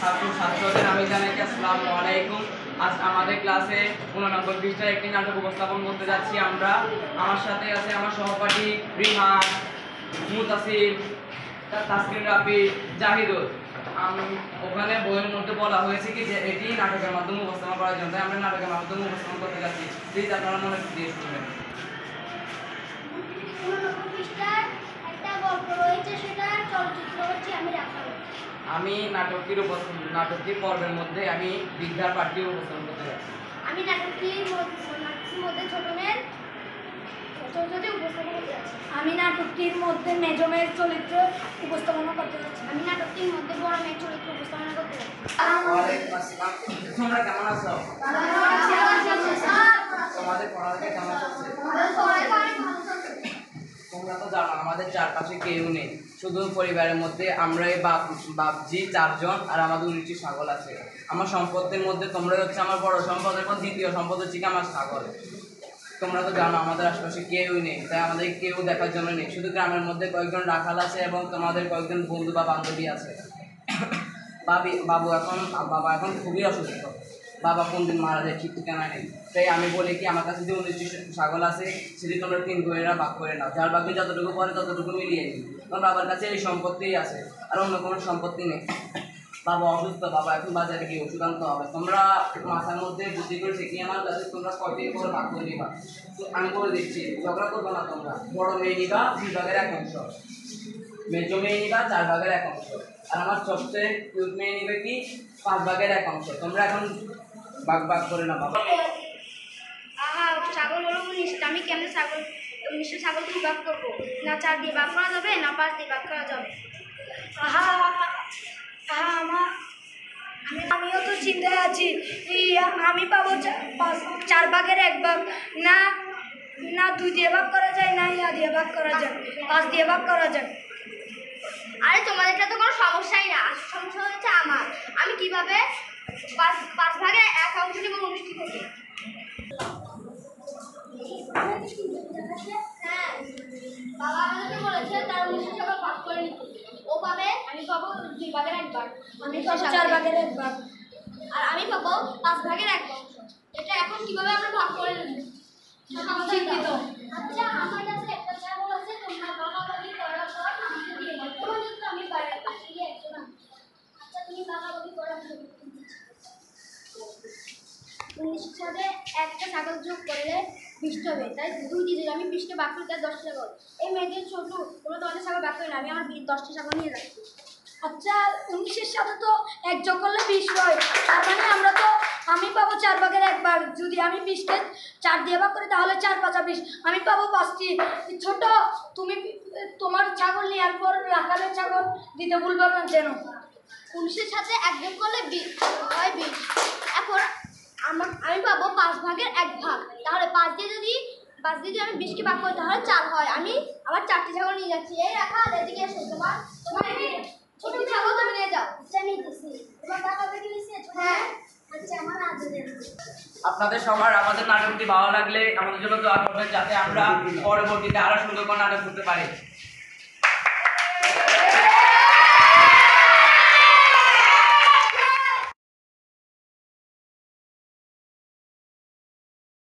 ছাত্রদের আমি জানাই আসসালামু আলাইকুম। আজ আমাদের ক্লাসে 89 পৃষ্ঠার একটি নাটক উপস্থাপন করতে যাচ্ছি আমরা। আমার সাথে আছে আমার সহপাঠী রিহান, মুতাসির, তাসকিন রাফি, জাহিদুল। ওখানে বইয়ের মধ্যে বলা হয়েছে কি যে এটি নাটকের মাধ্যমে উপস্থাপন করার জন্য, তাই আমরা নাটকের মাধ্যমে উপস্থাপন করতে যাচ্ছি। প্লিজ আপনারা মনে দিয়ে শুনবেন। আমি নাটকটির পর্বের মধ্যে আমি বৃদ্ধার পাঠ্য উপস্থাপন করতে যাচ্ছি। আমি নাটকটির মধ্যে ছোট মেয়ের উপস্থাপন করতে যাচ্ছি। আমি নাটকটির মধ্যে মেজ মেয়ের চরিত্র উপস্থাপনা করতে যাচ্ছি। আমি নাটকটির মধ্যে বড় মেয়ের চরিত্র উপস্থাপনা করতে যাচ্ছি। ওয়ালাইকুম আসসালাম। তোমরা কেমন আছো? তোমাদের পড়ালেখা কেমন চলছে? তোমরা তো জানো আমাদের চারপাশে কেউ নেই, শুধু পরিবারের মধ্যে আমরাই বাপজি 4 জন আর আমাদের 19টি ছাগল আছে। আমার সম্পদের মধ্যে তোমরাই হচ্ছে আমার বড় সম্পদ, এবং দ্বিতীয় সম্পদ হচ্ছে কি আমার ছাগল। তোমরা তো জানো আমাদের আশেপাশে কেউ নেই, তাই আমাদের কেউ দেখার জন্য নেই। শুধু গ্রামের মধ্যে কয়েকজন রাখাল আছে এবং তোমাদের কয়েকজন বন্ধু বা বান্ধবী আছে। বাবা এখন খুবই অসুস্থ। বাবা কোন দিন মারা যায় ঠিক ঠিকানা নেই। তাই আমি বলি কি আমার কাছে যে 19টি ছাগল আছে সেটি তোমরা 3 ভাইয়েরা ভাগ করে নাও, যার বাকি যতটুকু পরে ততটুকু মিলিয়ে নিই। কারণ বাবার কাছে এই সম্পত্তিই আছে, আর অন্য কোনো সম্পত্তি নেই। বাবা অসুস্থ, বাবা এখন বাজারে গিয়ে ওষুধ আনতে হবে। তোমরা মাথার মধ্যে বুদ্ধি করে শিখিয়ে আমার কাছে তোমরা কয়টি করে ভাগ করে নিবা। তো আমি করে দিচ্ছি, ঝগড়া করবো না। তোমরা বড় মেয়ে নিবা 2 ভাগের 1 অংশ, মেজো মেয়ে নিবা 4 ভাগের 1 অংশ, আর আমার সবচেয়ে কিউট মেয়ে নিবে কি 5 ভাগের 1 অংশ। তোমরা এখন ভাগ করে না বাবা। ছাগল হলো 19টা, আমি কেমনে 19টা ছাগলকে ভাগ করবো? না 4 দিয়ে ভাগ করা যাবে, না 5 দিয়ে ভাগ করা যাবে। আমিও তো চিন্তায় আছি। আমি পাবো 4 ভাগের 1 ভাগ, না 2 দিয়ে ভাগ করা যায়, না দিয়ে ভাগ করা যায়, 5 দিয়ে ভাগ করা যায়। আরে তোমাদেরটা তো কোনো সমস্যাই না, সমস্যা হচ্ছে আমার। আমি কিভাবে 5 ভাগের 1 অংশ নেব 19টি থেকে? হ্যাঁ, বাবা আমাকে বলেছে তার 19টি ছাগল ভাগ করে নিতে। ও পাবে, আমি পাবো 2 ভাগের 1 ভাগ, আমি পাবো 4 ভাগের 1 ভাগ, আর আমি পাবো 5 ভাগের 1 অংশ। এটা এখন কিভাবে আমরা ভাগ করে নেব? আচ্ছা, আমার কাছে একটা ছাগল আছে, তোমরা ভাগাভাগি করার পর আমাকে দিয়ে দাও। তোমাদের তো আমি বাড়ির পাশেই একজন আছে। আচ্ছা, তুমি ভাগাভাগি করার জন্য 19 সাথে একটা ছাগল যোগ করলে 20 হবে, তাই 2 দিয়ে দিলে আমি 20টা ভাগ করি, তাই 10 ছাগল। এই মেয়েদের ছোট, তোমরা তোমাদের ছাগল ভাগ করে না, আমি আমার 10টা ছাগল নিয়ে যাচ্ছি। আচ্ছা 19-এর সাথে তো 1 যোগ করলে 20 হয়, তার মানে আমি পাবো 4 ভাগের 1 ভাগ। যদি আমি 20কে 4 দিয়ে ভাগ করি তাহলে 4 5 20, আমি পাবো 5টি। ছোট, তুমি তোমার ছাগল নেওয়ার পর রাখালের ছাগল দিতে ভুলবে না যেন। 19-এর সাথে 1 যোগ করলে হয় 20। এখন আমি পাবো 5 ভাগের 1 ভাগ, তাহলে 5 দিয়ে যদি আমি 20কে ভাগ করি তাহলে 4 হয়। আমি আবার 4টি ছাগল নিয়ে যাচ্ছি। এই রাখা, এদিকে এসো। তোমার ছোট ছাগল তুমি নিয়ে যাও। তোমার টাকা থেকে নিয়েছি? হ্যাঁ। আচ্ছা, আমার আপনাদের সবার আমাদের নাটকটি ভালো লাগলে আমাদের জন্য দোয়া করবেন, যাতে আমরা পরবর্তীতে আরো সুন্দর করে নাটক করতে পারি।